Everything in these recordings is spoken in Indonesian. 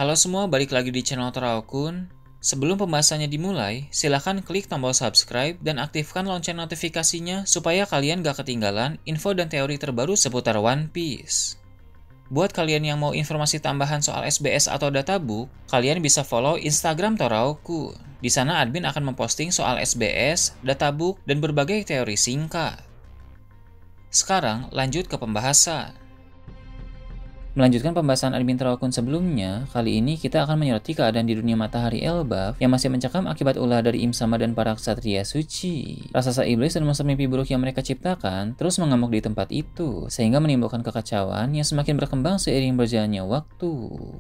Halo semua, balik lagi di channel Toraokun. Sebelum pembahasannya dimulai, silahkan klik tombol subscribe dan aktifkan lonceng notifikasinya supaya kalian gak ketinggalan info dan teori terbaru seputar One Piece. Buat kalian yang mau informasi tambahan soal SBS atau databook, kalian bisa follow Instagram Toraokun. Di sana admin akan memposting soal SBS, databook, dan berbagai teori singkat. Sekarang lanjut ke pembahasan. Melanjutkan pembahasan admin Toraokun sebelumnya, kali ini kita akan menyoroti keadaan di dunia matahari Elbaf yang masih mencekam akibat ulah dari Im Sama dan para ksatria suci. Raksasa iblis dan monster mimpi buruk yang mereka ciptakan terus mengamuk di tempat itu, sehingga menimbulkan kekacauan yang semakin berkembang seiring berjalannya waktu.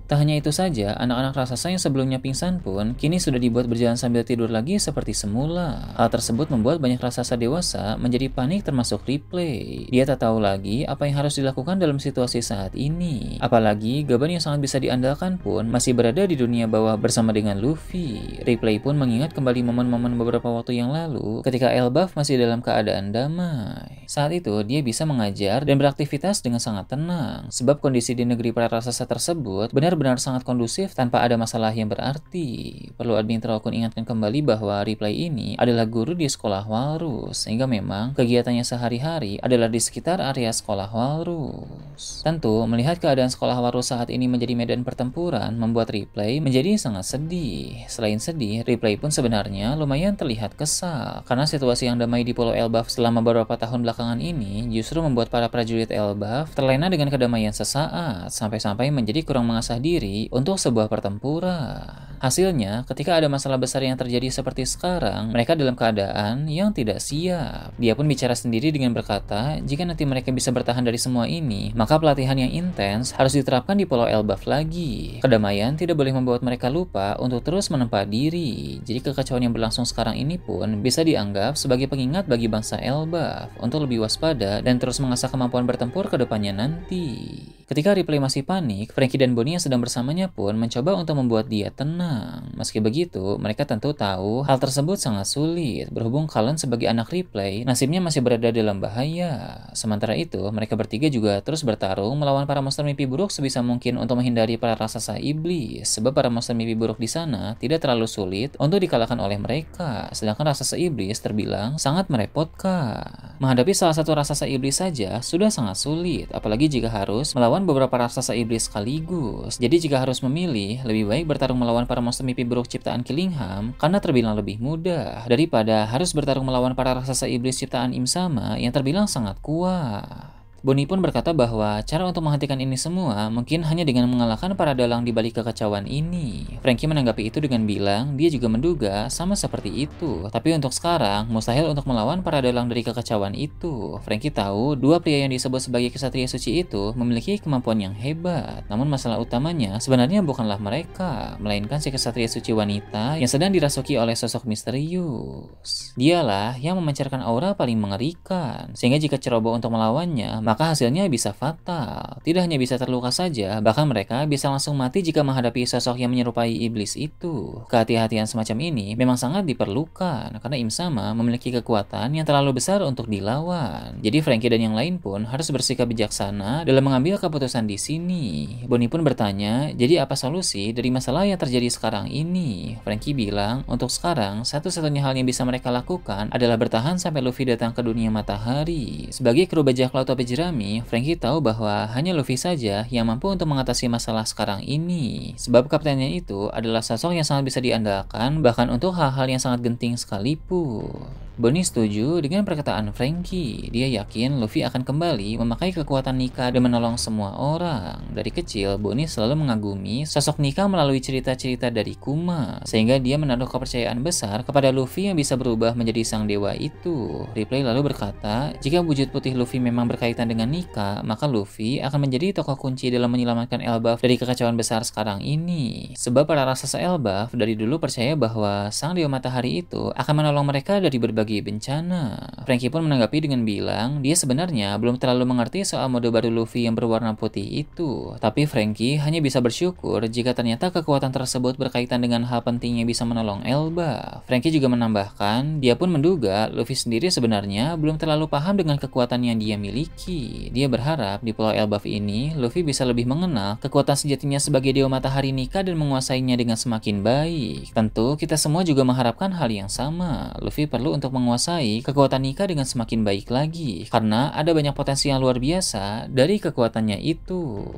Tak hanya itu saja, anak-anak raksasa yang sebelumnya pingsan pun kini sudah dibuat berjalan sambil tidur lagi seperti semula. Hal tersebut membuat banyak raksasa dewasa menjadi panik termasuk Ripley. Dia tak tahu lagi apa yang harus dilakukan dalam situasi saat ini. Apalagi Gaban yang sangat bisa diandalkan pun masih berada di dunia bawah bersama dengan Luffy. Ripley pun mengingat kembali momen-momen beberapa waktu yang lalu ketika Elbaf masih dalam keadaan damai. Saat itu dia bisa mengajar dan beraktivitas dengan sangat tenang, sebab kondisi di negeri para raksasa tersebut benar-benar sangat kondusif tanpa ada masalah yang berarti. Perlu admin Toraokun ingatkan kembali bahwa Ripley ini adalah guru di sekolah Walrus, sehingga memang kegiatannya sehari-hari adalah di sekitar area sekolah Walrus. Tentu melihat keadaan sekolah Walrus saat ini menjadi medan pertempuran membuat Ripley menjadi sangat sedih. Selain sedih, Ripley pun sebenarnya lumayan terlihat kesal karena situasi yang damai di Pulau Elbaf selama beberapa tahun belakangan ini justru membuat para prajurit Elbaf terlena dengan kedamaian sesaat sampai-sampai menjadi kurang mengasah diri untuk sebuah pertempuran. Hasilnya, ketika ada masalah besar yang terjadi seperti sekarang, mereka dalam keadaan yang tidak siap. Dia pun bicara sendiri dengan berkata, jika nanti mereka bisa bertahan dari semua ini, maka pelatihan yang intens harus diterapkan di Pulau Elbaf lagi. Kedamaian tidak boleh membuat mereka lupa untuk terus menempa diri. Jadi kekacauan yang berlangsung sekarang ini pun bisa dianggap sebagai pengingat bagi bangsa Elbaf untuk lebih waspada dan terus mengasah kemampuan bertempur ke depannya nanti. Ketika Ripley masih panik, Franky dan Bonnie yang sedang bersamanya pun mencoba untuk membuat dia tenang. Meski begitu, mereka tentu tahu hal tersebut sangat sulit. Berhubung Cullen sebagai anak Ripley, nasibnya masih berada dalam bahaya. Sementara itu, mereka bertiga juga terus bertarung melawan para monster mimpi buruk sebisa mungkin untuk menghindari para raksasa iblis. Sebab para monster mimpi buruk di sana tidak terlalu sulit untuk dikalahkan oleh mereka. Sedangkan raksasa iblis terbilang sangat merepotkan. Menghadapi salah satu raksasa iblis saja sudah sangat sulit, apalagi jika harus melawan beberapa raksasa iblis sekaligus. Jadi jika harus memilih, lebih baik bertarung melawan para monster mimpi buruk ciptaan Killingham karena terbilang lebih mudah daripada harus bertarung melawan para raksasa iblis ciptaan Im Sama yang terbilang sangat kuat. Bonnie pun berkata bahwa cara untuk menghentikan ini semua mungkin hanya dengan mengalahkan para dalang di balik kekacauan ini. Franky menanggapi itu dengan bilang dia juga menduga sama seperti itu. Tapi untuk sekarang, mustahil untuk melawan para dalang dari kekacauan itu. Franky tahu dua pria yang disebut sebagai ksatria suci itu memiliki kemampuan yang hebat. Namun masalah utamanya sebenarnya bukanlah mereka, melainkan si ksatria suci wanita yang sedang dirasuki oleh sosok misterius. Dialah yang memancarkan aura paling mengerikan, sehingga jika ceroboh untuk melawannya, maka hasilnya bisa fatal. Tidak hanya bisa terluka saja, bahkan mereka bisa langsung mati jika menghadapi sosok yang menyerupai iblis itu. Kehati-hatian semacam ini memang sangat diperlukan, karena Im Sama memiliki kekuatan yang terlalu besar untuk dilawan. Jadi Franky dan yang lain pun harus bersikap bijaksana dalam mengambil keputusan di sini. Bonnie pun bertanya, jadi apa solusi dari masalah yang terjadi sekarang ini? Franky bilang, untuk sekarang, satu-satunya hal yang bisa mereka lakukan adalah bertahan sampai Luffy datang ke dunia matahari. Sebagai kru bajak laut topi jerami, Franky tahu bahwa hanya Luffy saja yang mampu untuk mengatasi masalah sekarang ini. Sebab kaptennya itu adalah sosok yang sangat bisa diandalkan, bahkan untuk hal-hal yang sangat genting sekalipun. Bonnie setuju dengan perkataan Franky. Dia yakin Luffy akan kembali memakai kekuatan Nika dan menolong semua orang. Dari kecil, Bonnie selalu mengagumi sosok Nika melalui cerita-cerita dari Kuma, sehingga dia menaruh kepercayaan besar kepada Luffy yang bisa berubah menjadi sang dewa itu. Ripley lalu berkata, jika wujud putih Luffy memang berkaitan dengan Nika, maka Luffy akan menjadi tokoh kunci dalam menyelamatkan Elbaf dari kekacauan besar sekarang ini. Sebab para raksasa Elbaf dari dulu percaya bahwa sang dewa matahari itu akan menolong mereka dari berbagai berbagai bencana. Franky pun menanggapi dengan bilang dia sebenarnya belum terlalu mengerti soal mode baru Luffy yang berwarna putih itu. Tapi Franky hanya bisa bersyukur jika ternyata kekuatan tersebut berkaitan dengan hal penting yang bisa menolong Elbaf. Franky juga menambahkan dia pun menduga Luffy sendiri sebenarnya belum terlalu paham dengan kekuatan yang dia miliki. Dia berharap di Pulau Elbaf ini Luffy bisa lebih mengenal kekuatan sejatinya sebagai Dewa Matahari Nika dan menguasainya dengan semakin baik. Tentu kita semua juga mengharapkan hal yang sama. Luffy perlu untuk menguasai kekuatan Nika dengan semakin baik lagi karena ada banyak potensi yang luar biasa dari kekuatannya itu.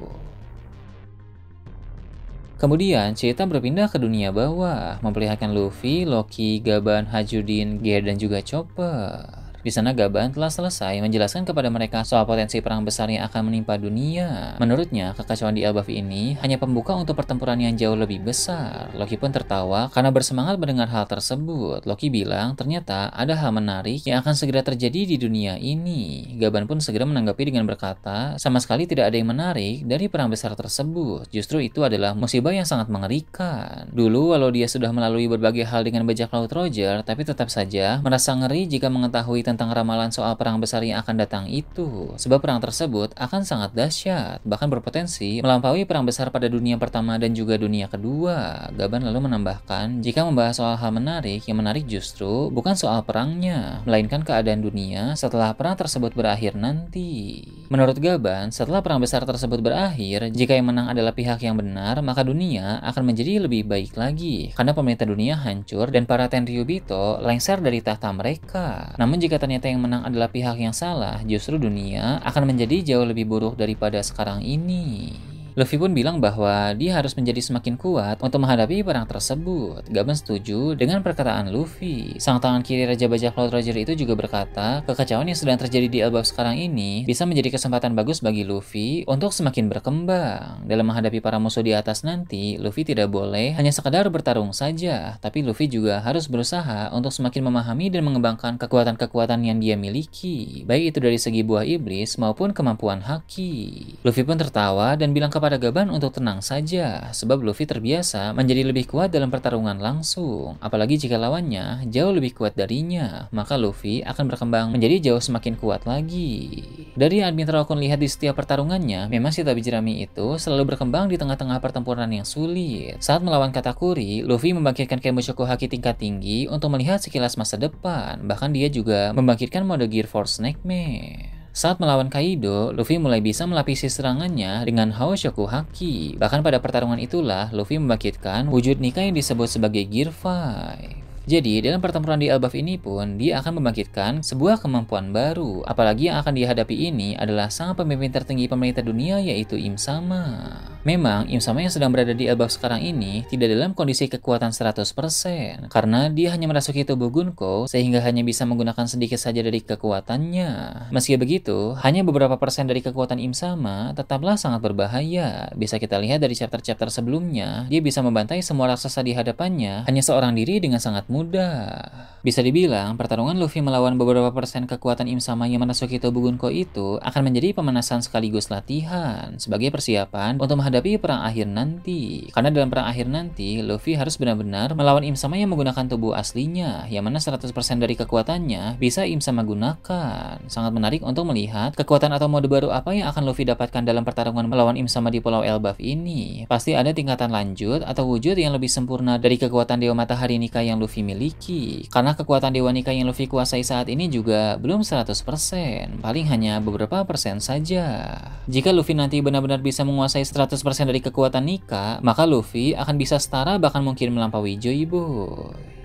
Kemudian cerita berpindah ke dunia bawah, memperlihatkan Luffy, Loki, Gaban, Hajudin, Gear, dan juga Chopper. Di sana Gaban telah selesai menjelaskan kepada mereka soal potensi perang besar yang akan menimpa dunia. Menurutnya, kekacauan di Elbaf ini hanya pembuka untuk pertempuran yang jauh lebih besar. Loki pun tertawa karena bersemangat mendengar hal tersebut. Loki bilang ternyata ada hal menarik yang akan segera terjadi di dunia ini. Gaban pun segera menanggapi dengan berkata, sama sekali tidak ada yang menarik dari perang besar tersebut. Justru itu adalah musibah yang sangat mengerikan. Dulu walau dia sudah melalui berbagai hal dengan bajak laut Roger, tapi tetap saja merasa ngeri jika mengetahui tentang ramalan soal perang besar yang akan datang itu. Sebab perang tersebut akan sangat dahsyat, bahkan berpotensi melampaui perang besar pada dunia pertama dan juga dunia kedua. Gaban lalu menambahkan, jika membahas soal hal menarik, yang menarik justru bukan soal perangnya, melainkan keadaan dunia setelah perang tersebut berakhir nanti. Menurut Gaban, setelah perang besar tersebut berakhir, jika yang menang adalah pihak yang benar, maka dunia akan menjadi lebih baik lagi, karena pemerintah dunia hancur dan para Tenryubito lengser dari tahta mereka. Namun jika ternyata yang menang adalah pihak yang salah, justru dunia akan menjadi jauh lebih buruk daripada sekarang ini. Luffy pun bilang bahwa dia harus menjadi semakin kuat untuk menghadapi perang tersebut. Gaban setuju dengan perkataan Luffy. Sang tangan kiri Raja Bajak Laut Roger itu juga berkata, kekacauan yang sedang terjadi di Elbaf sekarang ini bisa menjadi kesempatan bagus bagi Luffy untuk semakin berkembang. Dalam menghadapi para musuh di atas nanti, Luffy tidak boleh hanya sekadar bertarung saja, tapi Luffy juga harus berusaha untuk semakin memahami dan mengembangkan kekuatan-kekuatan yang dia miliki, baik itu dari segi buah iblis maupun kemampuan haki. Luffy pun tertawa dan bilang kepada Gaban untuk tenang saja, sebab Luffy terbiasa menjadi lebih kuat dalam pertarungan langsung. Apalagi jika lawannya jauh lebih kuat darinya, maka Luffy akan berkembang menjadi jauh semakin kuat lagi. Dari yang Admiral Kun lihat di setiap pertarungannya, memang si Tabi Jerami itu selalu berkembang di tengah-tengah pertempuran yang sulit. Saat melawan Katakuri, Luffy membangkitkan Kenmushoku Haki tingkat tinggi untuk melihat sekilas masa depan. Bahkan dia juga membangkitkan mode Gear Force Nightmare. Saat melawan Kaido, Luffy mulai bisa melapisi serangannya dengan Haoshoku Haki. Bahkan pada pertarungan itulah Luffy membangkitkan wujud Nika yang disebut sebagai Gear 5. Jadi, dalam pertempuran di Elbaf ini pun, dia akan membangkitkan sebuah kemampuan baru. Apalagi yang akan dihadapi ini adalah sang pemimpin tertinggi pemerintah dunia, yaitu Im Sama. Memang, Im Sama yang sedang berada di Elbaf sekarang ini tidak dalam kondisi kekuatan 100%, karena dia hanya merasuki tubuh Gunko, sehingga hanya bisa menggunakan sedikit saja dari kekuatannya. Meski begitu, hanya beberapa persen dari kekuatan Im Sama tetaplah sangat berbahaya. Bisa kita lihat dari chapter-chapter sebelumnya, dia bisa membantai semua raksasa di hadapannya hanya seorang diri dengan sangat mudah. Bisa dibilang, pertarungan Luffy melawan beberapa persen kekuatan Im Sama yang memasuki tubuh Gunko itu akan menjadi pemanasan sekaligus latihan sebagai persiapan untuk menghadapi perang akhir nanti. Karena dalam perang akhir nanti, Luffy harus benar-benar melawan Im Sama yang menggunakan tubuh aslinya, yang mana 100% dari kekuatannya bisa Im Sama gunakan. Sangat menarik untuk melihat kekuatan atau mode baru apa yang akan Luffy dapatkan dalam pertarungan melawan Im Sama di Pulau Elbaf ini. Pasti ada tingkatan lanjut atau wujud yang lebih sempurna dari kekuatan Dewa Matahari Nika yang Luffy miliki. Karena kekuatan Dewa Nika yang Luffy kuasai saat ini juga belum 100%, paling hanya beberapa persen saja. Jika Luffy nanti benar-benar bisa menguasai 100% dari kekuatan Nika, maka Luffy akan bisa setara bahkan mungkin melampaui Joy Boy.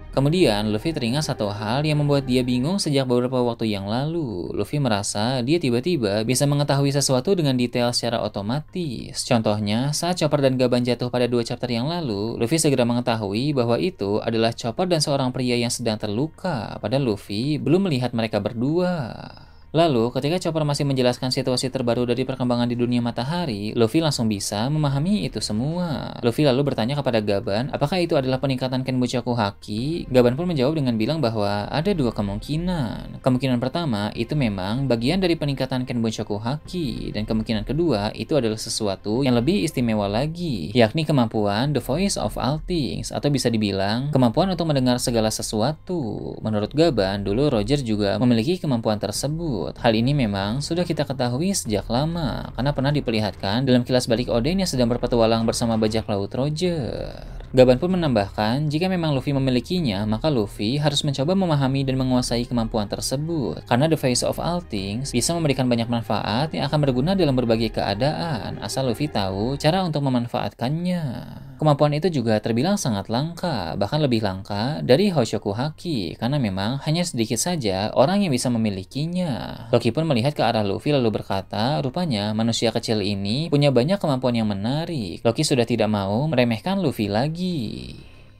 Kemudian, Luffy teringat satu hal yang membuat dia bingung sejak beberapa waktu yang lalu. Luffy merasa dia tiba-tiba bisa mengetahui sesuatu dengan detail secara otomatis. Contohnya, saat Chopper dan Gaban jatuh pada 2 chapter yang lalu, Luffy segera mengetahui bahwa itu adalah Chopper dan seorang pria yang sedang terluka, padahal Luffy belum melihat mereka berdua. Lalu, ketika Chopper masih menjelaskan situasi terbaru dari perkembangan di dunia matahari, Luffy langsung bisa memahami itu semua. Luffy lalu bertanya kepada Gaban, apakah itu adalah peningkatan Kenbunchaku Haki? Gaban pun menjawab dengan bilang bahwa ada dua kemungkinan. Kemungkinan pertama, itu memang bagian dari peningkatan Kenbunchaku Haki, dan kemungkinan kedua, itu adalah sesuatu yang lebih istimewa lagi, yakni kemampuan The Voice of All Things, atau bisa dibilang, kemampuan untuk mendengar segala sesuatu. Menurut Gaban, dulu Roger juga memiliki kemampuan tersebut. Hal ini memang sudah kita ketahui sejak lama, karena pernah diperlihatkan dalam kilas balik Oden yang sedang berpetualang bersama bajak laut Roger. Gaban pun menambahkan, jika memang Luffy memilikinya, maka Luffy harus mencoba memahami dan menguasai kemampuan tersebut, karena The Face of All Things bisa memberikan banyak manfaat yang akan berguna dalam berbagai keadaan, asal Luffy tahu cara untuk memanfaatkannya. Kemampuan itu juga terbilang sangat langka, bahkan lebih langka dari Hoshoku Haki, karena memang hanya sedikit saja orang yang bisa memilikinya. Loki pun melihat ke arah Luffy lalu berkata, rupanya manusia kecil ini punya banyak kemampuan yang menarik. Loki sudah tidak mau meremehkan Luffy lagi.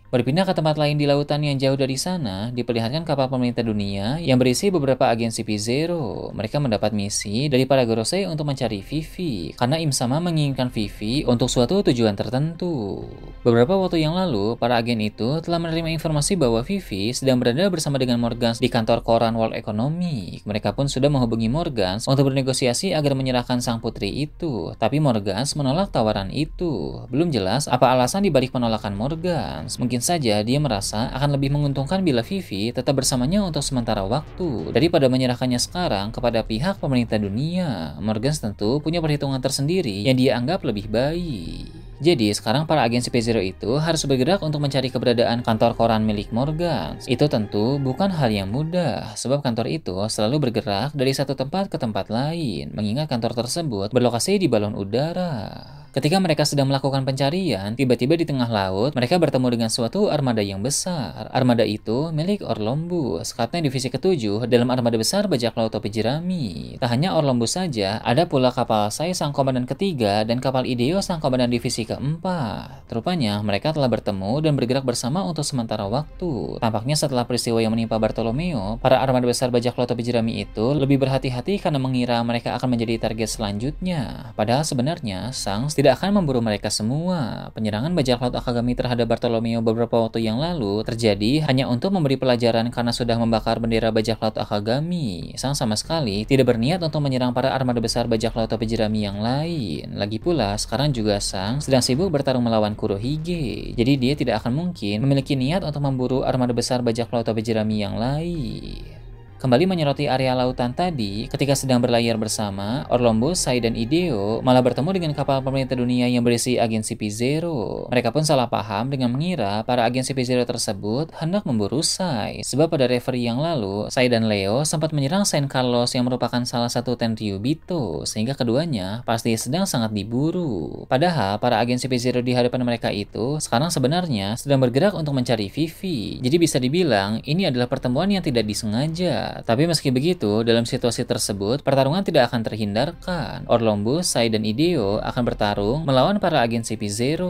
Berpindah ke tempat lain di lautan yang jauh dari sana, diperlihatkan kapal pemerintah dunia yang berisi beberapa agen CP0. Mereka mendapat misi dari para Gorosei untuk mencari Vivi, karena Im Sama menginginkan Vivi untuk suatu tujuan tertentu. Beberapa waktu yang lalu, para agen itu telah menerima informasi bahwa Vivi sedang berada bersama dengan Morgans di kantor koran World Economic. Mereka pun sudah menghubungi Morgans untuk bernegosiasi agar menyerahkan sang putri itu, tapi Morgans menolak tawaran itu. Belum jelas apa alasan dibalik penolakan Morgans. Mungkin saja dia merasa akan lebih menguntungkan bila Vivi tetap bersamanya untuk sementara waktu daripada menyerahkannya sekarang kepada pihak pemerintah dunia. Morgans tentu punya perhitungan tersendiri yang dia anggap lebih baik. Jadi sekarang para agen CP0 itu harus bergerak untuk mencari keberadaan kantor koran milik Morgans. Itu tentu bukan hal yang mudah, sebab kantor itu selalu bergerak dari satu tempat ke tempat lain, mengingat kantor tersebut berlokasi di balon udara. Ketika mereka sedang melakukan pencarian, tiba-tiba di tengah laut, mereka bertemu dengan suatu armada yang besar. Armada itu milik Orlombus, Kapten Divisi ke-7 dalam armada besar bajak laut topi jerami. Tak hanya Orlombus saja, ada pula kapal Sai sang komandan ketiga dan kapal Ideo sang komandan divisi keempat. Rupanya mereka telah bertemu dan bergerak bersama untuk sementara waktu. Tampaknya setelah peristiwa yang menimpa Bartolomeo, para armada besar bajak laut topi jerami itu lebih berhati-hati karena mengira mereka akan menjadi target selanjutnya. Padahal sebenarnya Shanks tidak akan memburu mereka semua. Penyerangan bajak laut Akagami terhadap Bartolomeo beberapa waktu yang lalu terjadi hanya untuk memberi pelajaran karena sudah membakar bendera bajak laut Akagami. Shanks sama sekali tidak berniat untuk menyerang para armada besar bajak laut topi jerami yang lain. Lagi pula, sekarang juga Shanks sedang sibuk bertarung melawan Kurohige. Jadi dia tidak akan mungkin memiliki niat untuk memburu armada besar bajak laut topi jerami yang lain. Kembali menyoroti area lautan tadi, ketika sedang berlayar bersama, Orlombus, Sai, dan Ideo malah bertemu dengan kapal pemerintah dunia yang berisi agen CP0. Mereka pun salah paham dengan mengira para agen CP0 tersebut hendak memburu Sai, sebab pada referee yang lalu, Sai dan Leo sempat menyerang Saint Carlos yang merupakan salah satu Tenryubito, sehingga keduanya pasti sedang sangat diburu. Padahal, para agen CP0 di hadapan mereka itu sekarang sebenarnya sedang bergerak untuk mencari Vivi. Jadi bisa dibilang, ini adalah pertemuan yang tidak disengaja. Tapi meski begitu, dalam situasi tersebut, pertarungan tidak akan terhindarkan. Orlombus, Sai, dan Ideo akan bertarung melawan para agen CP0.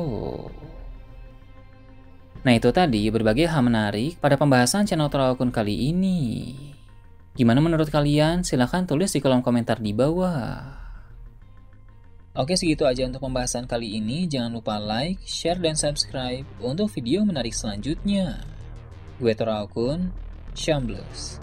Nah itu tadi berbagai hal menarik pada pembahasan channel Turaokun kali ini. Gimana menurut kalian? Silahkan tulis di kolom komentar di bawah. Oke, segitu aja untuk pembahasan kali ini. Jangan lupa like, share, dan subscribe untuk video menarik selanjutnya. Gue Turaokun, Shambles.